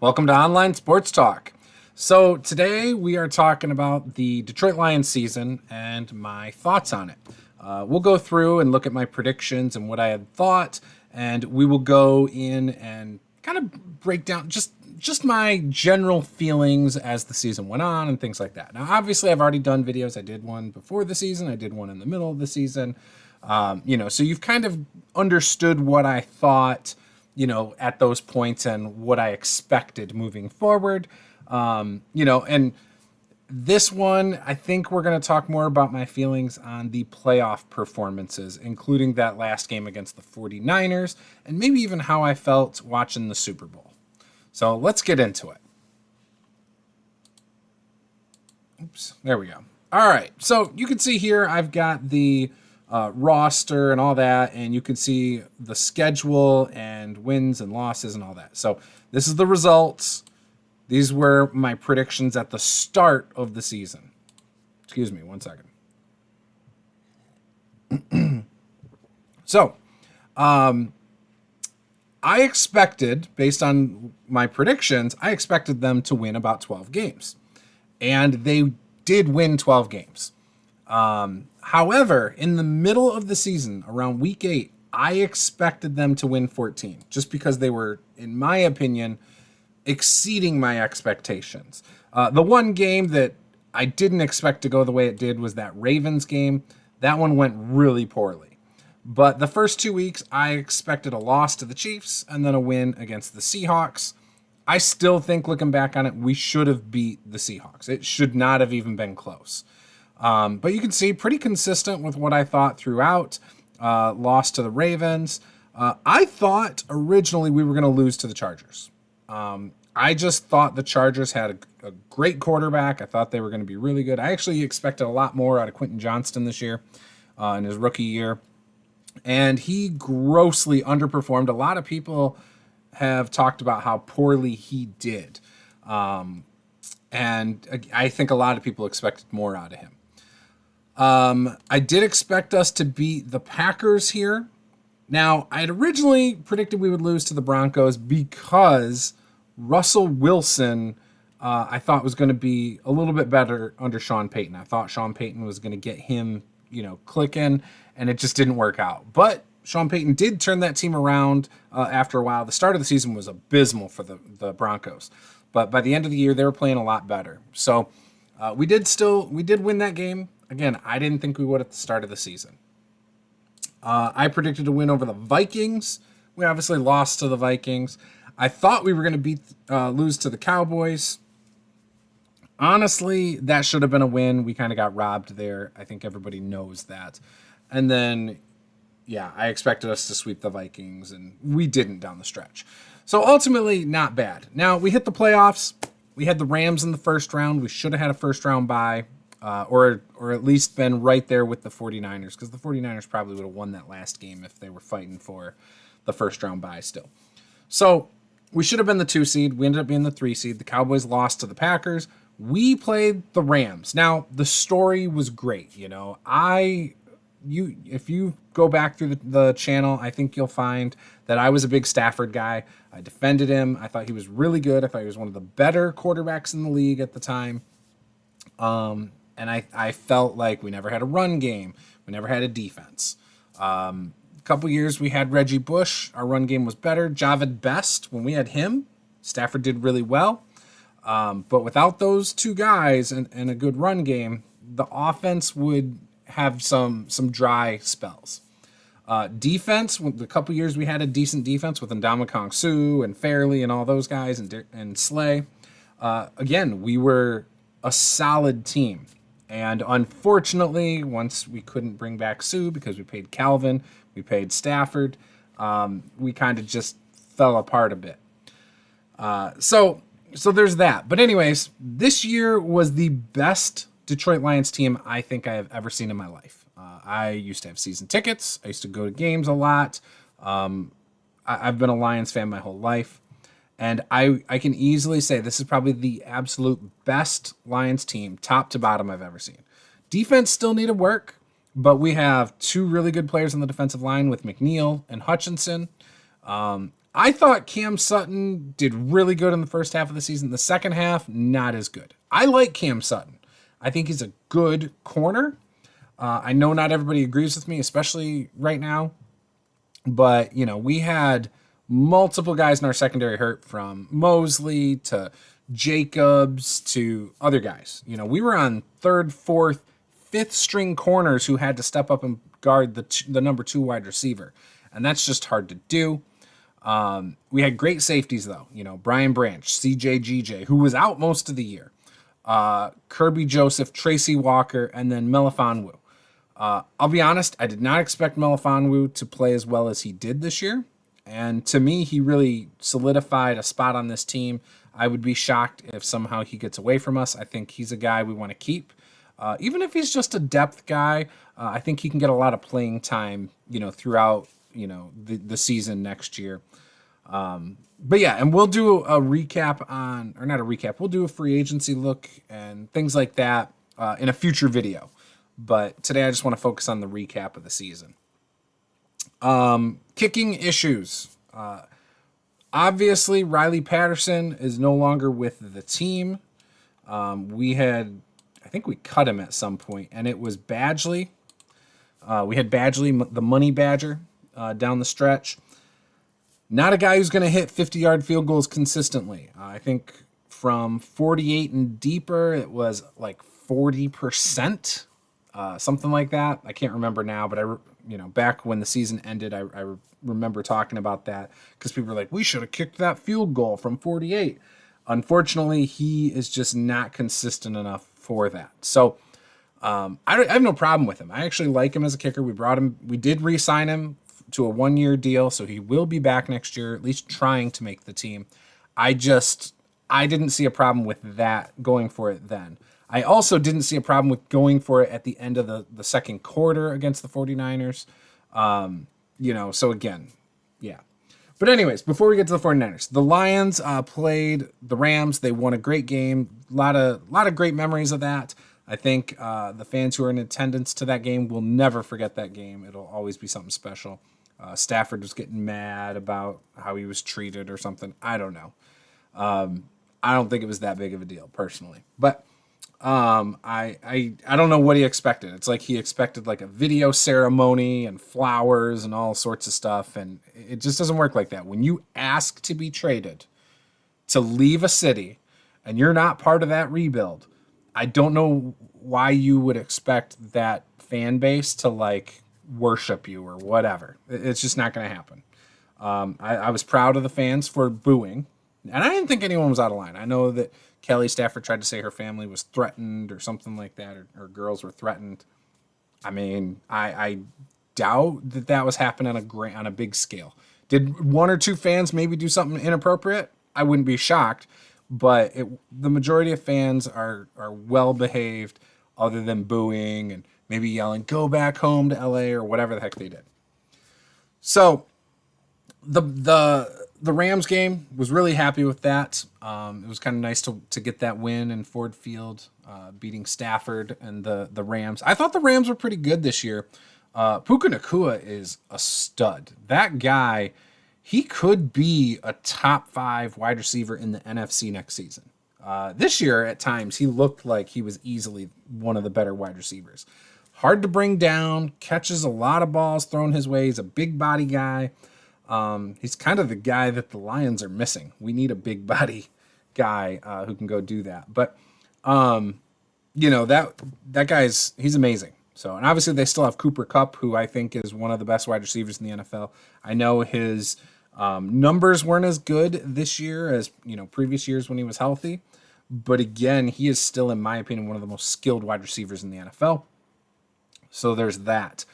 Welcome to Online Sports Talk. So today we are talking about the Detroit Lions season and my thoughts on it. We'll go through and look at my predictions and what I had thought, and we will go in and kind of break down just my general feelings as the season went on and things like that. Now, obviously, I've already done videos. I did one before the season. I did one in the middle of the season. So you've kind of understood what I thought, at those points and what I expected moving forward. And this one, I think we're going to talk more about my feelings on the playoff performances, including that last game against the 49ers, and maybe even how I felt watching the Super Bowl. So let's get into it. Oops, there we go. All right, so you can see here I've got the roster and all that, and you can see the schedule and wins and losses and all that. So this is the results. These were my predictions at the start of the season. Excuse me, 1 second. So, I expected, based on my predictions, I expected them to win about 12 games. And they did win 12 games. However, in the middle of the season, around week 8, I expected them to win 14, just because they were, in my opinion, exceeding my expectations. The one game that I didn't expect to go the way it did was that Ravens game. That one went really poorly. But the first 2 weeks, I expected a loss to the Chiefs and then a win against the Seahawks. I still think, looking back on it, we should have beat the Seahawks. It should not have even been close. But you can see pretty consistent with what I thought throughout. Lost to the Ravens. I thought originally we were going to lose to the Chargers. I just thought the Chargers had a great quarterback. I thought they were going to be really good. I actually expected a lot more out of Quentin Johnston this year in his rookie year. And he grossly underperformed. A lot of people have talked about how poorly he did. And I think a lot of people expected more out of him. I did expect us to beat the Packers here. Now, I had originally predicted we would lose to the Broncos because Russell Wilson, I thought was going to be a little bit better under Sean Payton. I thought Sean Payton was going to get him, clicking, and it just didn't work out. But Sean Payton did turn that team around after a while. The start of the season was abysmal for the Broncos. But by the end of the year, they were playing a lot better. So we did win that game. Again, I didn't think we would at the start of the season. I predicted a win over the Vikings. We obviously lost to the Vikings. I thought we were going to lose to the Cowboys. Honestly, that should have been a win. We kind of got robbed there. I think everybody knows that. And then, I expected us to sweep the Vikings, and we didn't down the stretch. So ultimately, not bad. Now, we hit the playoffs. We had the Rams in the first round. We should have had a first-round bye. Or at least been right there with the 49ers, because the 49ers probably would have won that last game if they were fighting for the first-round bye still. So we should have been the 2 seed. We ended up being the 3 seed. The Cowboys lost to the Packers. We played the Rams. Now, the story was great. If you go back through the channel, I think you'll find that I was a big Stafford guy. I defended him. I thought he was really good. I thought he was one of the better quarterbacks in the league at the time. And I felt like we never had a run game. We never had a defense. A couple years we had Reggie Bush. Our run game was better. Javid Best, when we had him, Stafford did really well. But without those two guys and a good run game, the offense would have some dry spells. Defense, the couple years we had a decent defense with Ndamukong Suh and Fairley and all those guys and Slay. Again, we were a solid team. And unfortunately, once we couldn't bring back Sue because we paid Calvin, we paid Stafford, we kind of just fell apart a bit. So there's that. But anyways, this year was the best Detroit Lions team I think I have ever seen in my life. I used to have season tickets. I used to go to games a lot. I've been a Lions fan my whole life. And I can easily say this is probably the absolute best Lions team, top to bottom, I've ever seen. Defense still needed work, but we have two really good players on the defensive line with McNeil and Hutchinson. I thought Cam Sutton did really good in the first half of the season. The second half, not as good. I like Cam Sutton. I think he's a good corner. I know not everybody agrees with me, especially right now. But, we had multiple guys in our secondary hurt, from Mosley to Jacobs to other guys. We were on third, fourth, fifth string corners who had to step up and guard the number 2 wide receiver. And that's just hard to do. We had great safeties, though. Brian Branch, CJ, who was out most of the year. Kirby Joseph, Tracy Walker, and then Melifonwu. I'll be honest, I did not expect Melifonwu to play as well as he did this year. And to me, he really solidified a spot on this team. I would be shocked if somehow he gets away from us. I think he's a guy we want to keep. Even if he's just a depth guy, I think he can get a lot of playing time, throughout, the season next year. But yeah, and we'll do a recap or not a recap, we'll do a free agency look and things like that in a future video. But today I just want to focus on the recap of the season. Kicking issues. Obviously, Riley Patterson is no longer with the team. I think we cut him at some point, and it was Badgley. We had Badgley, the money badger, down the stretch. Not a guy who's going to hit 50-yard field goals consistently. I think from 48 and deeper, it was like 40%, something like that. I can't remember now, but back when the season ended, I remember talking about that because people were like, we should have kicked that field goal from 48. Unfortunately, he is just not consistent enough for that. So I have no problem with him. I actually like him as a kicker. We did re-sign him to a 1-year deal, so he will be back next year, at least trying to make the team. I didn't see a problem with that, going for it then. I also didn't see a problem with going for it at the end of the second quarter against the 49ers. So again, yeah. But anyways, before we get to the 49ers, the Lions played the Rams. They won a great game. A lot of great memories of that. I think the fans who are in attendance to that game will never forget that game. It'll always be something special. Stafford was getting mad about how he was treated or something. I don't know. I don't think it was that big of a deal personally. But I don't know what he expected. It's like he expected like a video ceremony and flowers and all sorts of stuff, and it just doesn't work like that. When you ask to be traded to leave a city and you're not part of that rebuild, I don't know why you would expect that fan base to like worship you or whatever. It's just not going to happen. I was proud of the fans for booing, and I didn't think anyone was out of line. I know that Kelly Stafford tried to say her family was threatened or something like that, or girls were threatened. I mean, I doubt that was happening on a big scale. Did one or two fans maybe do something inappropriate? I wouldn't be shocked, but the majority of fans are well behaved, other than booing and maybe yelling, "Go back home to LA," or whatever the heck they did. So the Rams game, was really happy with that. It was kind of nice to get that win in Ford Field, beating Stafford and the Rams. I thought the Rams were pretty good this year. Puka Nacua is a stud. That guy, he could be a top 5 wide receiver in the NFC next season. This year, at times, he looked like he was easily one of the better wide receivers. Hard to bring down, catches a lot of balls thrown his way. He's a big body guy. He's kind of the guy that the Lions are missing. We need a big body guy who can go do that. But, that guy's, he's amazing. So, and obviously they still have Cooper Kupp, who I think is one of the best wide receivers in the NFL. I know his numbers weren't as good this year as, previous years when he was healthy. But again, he is still, in my opinion, one of the most skilled wide receivers in the NFL. So there's that.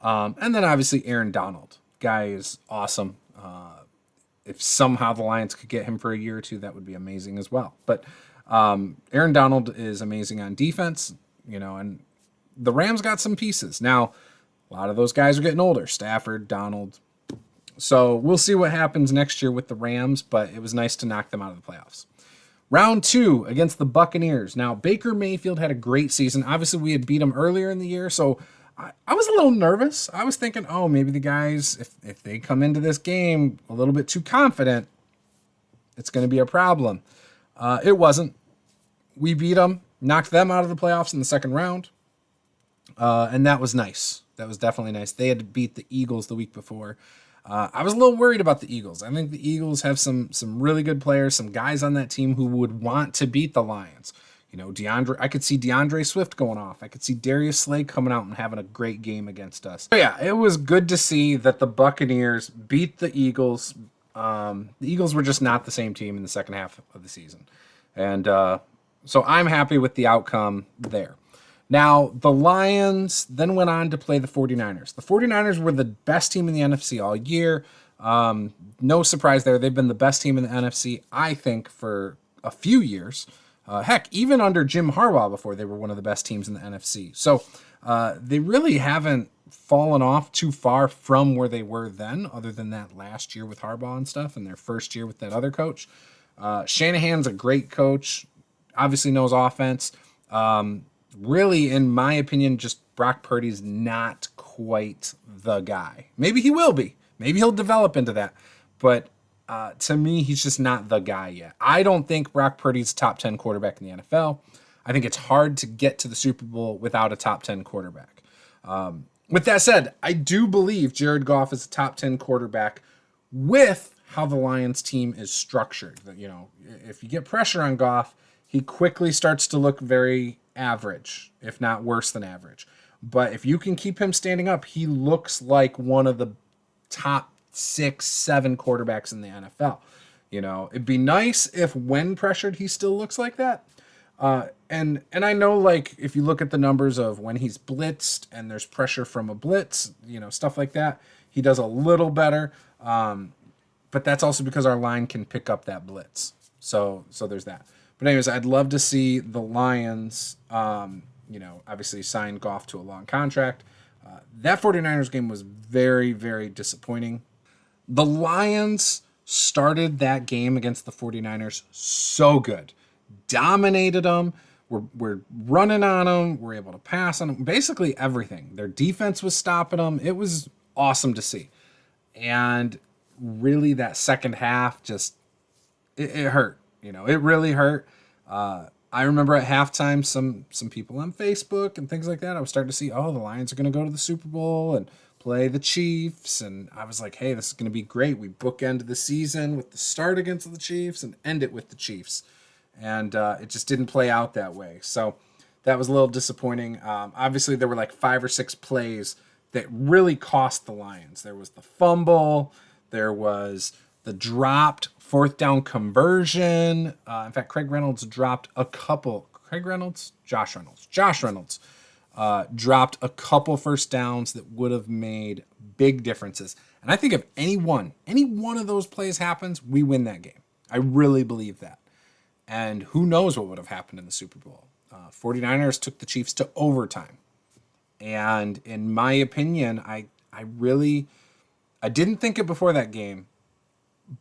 And then obviously Aaron Donald. Guy is awesome. If somehow the Lions could get him for a year or two, that would be amazing as well. But Aaron Donald is amazing on defense, and the Rams got some pieces. Now, a lot of those guys are getting older. Stafford, Donald. So we'll see what happens next year with the Rams, but it was nice to knock them out of the playoffs. Round 2 against the Buccaneers. Now, Baker Mayfield had a great season. Obviously, we had beat him earlier in the year, so I was a little nervous. I was thinking, oh, maybe the guys, if they come into this game a little bit too confident, it's going to be a problem. It wasn't. We beat them, knocked them out of the playoffs in the second round, and that was nice. That was definitely nice. They had to beat the Eagles the week before. I was a little worried about the Eagles. I think the Eagles have some really good players, some guys on that team who would want to beat the Lions. You know, I could see DeAndre Swift going off. I could see Darius Slay coming out and having a great game against us. So yeah, it was good to see that the Buccaneers beat the Eagles. The Eagles were just not the same team in the second half of the season. And so I'm happy with the outcome there. Now, the Lions then went on to play the 49ers. The 49ers were the best team in the NFC all year. No surprise there. They've been the best team in the NFC, I think, for a few years. Heck, even under Jim Harbaugh before, they were one of the best teams in the NFC. So they really haven't fallen off too far from where they were then, other than that last year with Harbaugh and stuff, and their first year with that other coach. Shanahan's a great coach, obviously knows offense. Really, in my opinion, just Brock Purdy's not quite the guy. Maybe he will be. Maybe he'll develop into that. But to me, he's just not the guy yet. I don't think Brock Purdy's a top 10 quarterback in the NFL. I think it's hard to get to the Super Bowl without a top 10 quarterback. With that said, I do believe Jared Goff is a top 10 quarterback with how the Lions team is structured. You know, if you get pressure on Goff, he quickly starts to look very average, if not worse than average. But if you can keep him standing up, he looks like one of the top 6, 7 quarterbacks in the NFL. You know, it'd be nice if when pressured, he still looks like that. And I know, like, if you look at the numbers of when he's blitzed and there's pressure from a blitz, you know, stuff like that, he does a little better. But that's also because our line can pick up that blitz. So there's that. But anyways, I'd love to see the Lions, you know, obviously sign Goff to a long contract. That 49ers game was very, very disappointing. The Lions started that game against the 49ers so good. Dominated them. We're running on them. We're able to pass on them. Basically everything. Their defense was stopping them. It was awesome to see. And really that second half just, it hurt. You know, it really hurt. I remember at halftime, some people on Facebook and things like that, I was starting to see, oh, the Lions are going to go to the Super Bowl and play the Chiefs. And I was like, hey, this is going to be great. We bookend the season with the start against the Chiefs and end it with the Chiefs. And it just didn't play out that way. So that was a little disappointing. Obviously, there were like 5 or 6 plays that really cost the Lions. There was the fumble. There was the dropped 4th down conversion. In fact, Josh Reynolds dropped a couple first downs that would have made big differences. And I think if any one of those plays happens, we win that game. I really believe that. And who knows what would have happened in the Super Bowl. 49ers took the Chiefs to overtime. And in my opinion, I didn't think it before that game,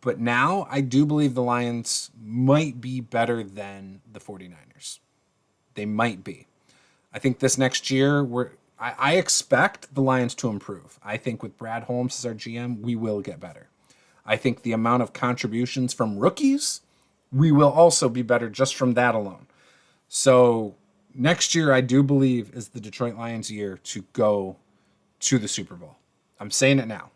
but now I do believe the Lions might be better than the 49ers. They might be. I think this next year, I expect the Lions to improve. I think with Brad Holmes as our GM, we will get better. I think the amount of contributions from rookies, we will also be better just from that alone. So next year, I do believe, is the Detroit Lions year to go to the Super Bowl. I'm saying it now.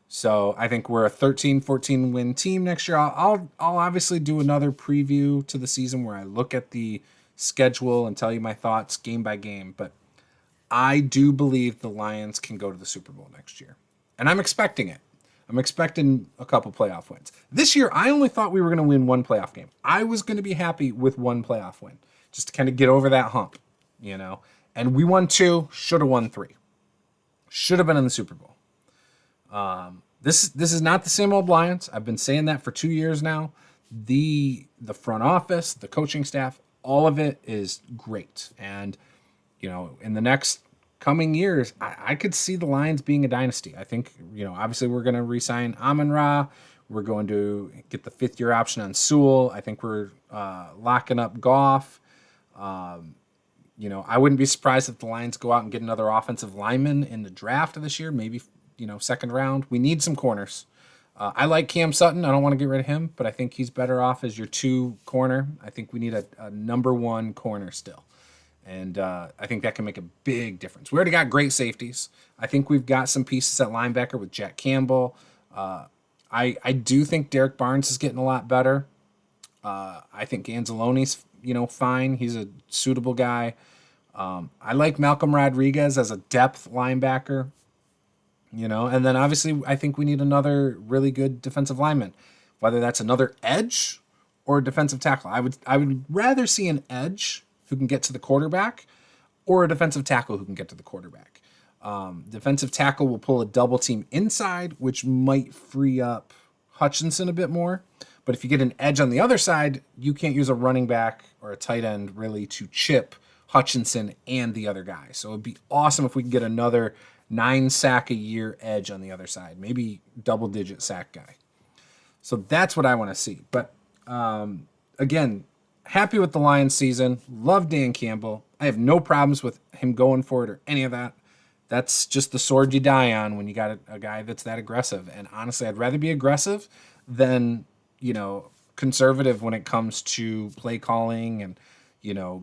So I think we're a 13-14 win team next year. I'll obviously do another preview to the season where I look at the schedule and tell you my thoughts game by game. But I do believe the Lions can go to the Super Bowl next year. And I'm expecting it. I'm expecting a couple playoff wins. This year, I only thought we were going to win one playoff game. I was going to be happy with one playoff win, just to kind of get over that hump, you know. And we won 2, should have won 3. Should have been in the Super Bowl. This is not the same old Lions. I've been saying that for 2 years now. The front office, the coaching staff, all of it is great. And, you know, in the next coming years, I could see the Lions being a dynasty. I think, you know, obviously we're going to re-sign Amon-Ra. We're going to get the 5th-year option on Sewell. I think we're locking up Goff. I wouldn't be surprised if the Lions go out and get another offensive lineman in the draft this year, maybe, second round. We need some corners. I like Cam Sutton. I don't want to get rid of him, but I think he's better off as your 2 corner. I think we need a number 1 corner still. And I think that can make a big difference. We already got great safeties. I think we've got some pieces at linebacker with Jack Campbell. I do think Derek Barnes is getting a lot better. I think Anzalone's, fine. He's a suitable guy. I like Malcolm Rodriguez as a depth linebacker, and then obviously I think we need another really good defensive lineman, whether that's another edge or a defensive tackle. I would rather see an edge who can get to the quarterback or a defensive tackle who can get to the quarterback. Defensive tackle will pull a double team inside, which might free up Hutchinson a bit more. But if you get an edge on the other side, you can't use a running back or a tight end really to chip Hutchinson and the other guy. So it'd be awesome if we could get another 9 sack a year edge on the other side, maybe double-digit sack guy. So that's what I want to see. But again, happy with the Lions season. Love Dan Campbell. I have no problems with him going for it or any of that. That's just the sword you die on when you got a guy that's that aggressive. And honestly, I'd rather be aggressive than, conservative when it comes to play calling and,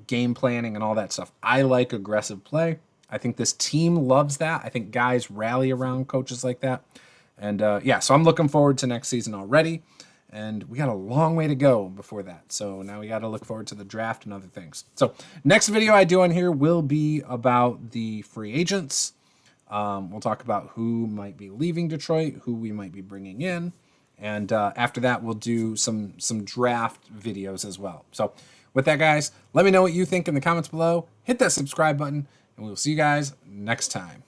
game planning and all that stuff. I like aggressive play. I think this team loves that. I think guys rally around coaches like that. And so I'm looking forward to next season already. And we got a long way to go before that. So now we got to look forward to the draft and other things. So next video I do on here will be about the free agents. We'll talk about who might be leaving Detroit, who we might be bringing in. And after that, we'll do some draft videos as well. So with that, guys, let me know what you think in the comments below. Hit that subscribe button, and we'll see you guys next time.